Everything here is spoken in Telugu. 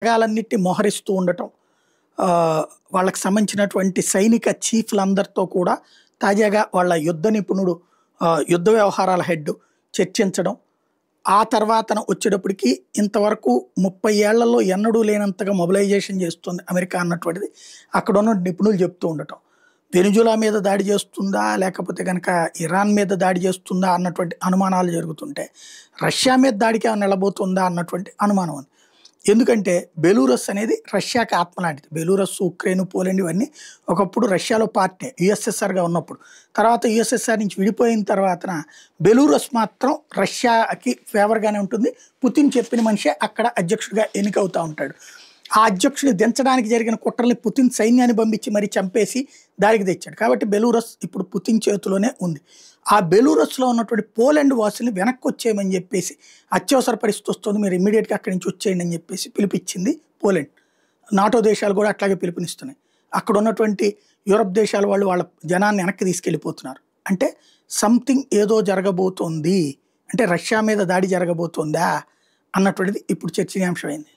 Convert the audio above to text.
త్యాగాలన్నిటిని మోహరిస్తూ ఉండటం. వాళ్ళకి సంబంధించినటువంటి సైనిక చీఫ్‌లందరితో కూడా తాజాగా వాళ్ళ యుద్ధ నిపుణుడు యుద్ధ వ్యవహారాల హెడ్ చర్చించడం. ఆ తర్వాతన వచ్చేటప్పటికి ఇంతవరకు 30 ఏళ్లలో ఎన్నడూ లేనంతగా మొబిలైజేషన్ చేస్తుంది అమెరికా అన్నటువంటిది అక్కడున్న నిపుణులు చెప్తూ ఉండటం. వెనిజులా మీద దాడి చేస్తుందా? లేకపోతే గనక ఇరాన్ మీద దాడి చేస్తుందా? అన్నటువంటి అనుమానాలు జరుగుతుంటే, రష్యా మీద దాడికి ఏమైనా వెళ్ళబోతుందా? అన్నటువంటి అనుమానం ఉంది. ఎందుకంటే బెలూరస్ అనేది రష్యాకి ఆత్మ లాంటిది. బెలూరస్, ఉక్రెయిన్, పోలాండ్ ఇవన్నీ ఒకప్పుడు రష్యాలో పార్టే యూఎస్ఎస్ఆర్‌గా ఉన్నప్పుడు. తర్వాత యూఎస్ఎస్ఆర్ నుంచి విడిపోయిన తర్వాతన బెలూరస్ మాత్రం రష్యాకి ఫేవర్‌గానే ఉంటుంది. పుతిన్ చెప్పిన మనిషే అక్కడ అధ్యక్షుడిగా ఎన్నికవుతా ఉంటాడు. ఆ అధ్యక్షుడిని దించడానికి జరిగిన కుట్రల్ని పుతిన్ సైన్యాన్ని పంపించి మరీ చంపేసి దారికి తెచ్చాడు. కాబట్టి బెలూరస్ ఇప్పుడు పుతిన్ చేతిలోనే ఉంది. ఆ బెలూరస్‌లో ఉన్నటువంటి పోలాండ్ వాసుల్ని వెనక్కి వచ్చేయమని చెప్పేసి అత్యవసర పరిస్థితి వస్తుంది. మీరు ఇమ్మీడియేట్‌గా అక్కడి నుంచి వచ్చేయండి అని చెప్పేసి పిలిపించింది పోలాండ్. నాటో దేశాలు కూడా అట్లాగే పిలుపునిస్తున్నాయి. అక్కడ ఉన్నటువంటి యూరప్ దేశాల వాళ్ళు వాళ్ళ జనాన్ని వెనక్కి తీసుకెళ్ళిపోతున్నారు. అంటే సంథింగ్ ఏదో జరగబోతోంది. అంటే రష్యా మీద దాడి జరగబోతోందా? అన్నటువంటిది ఇప్పుడు చర్చనీయాంశమైంది.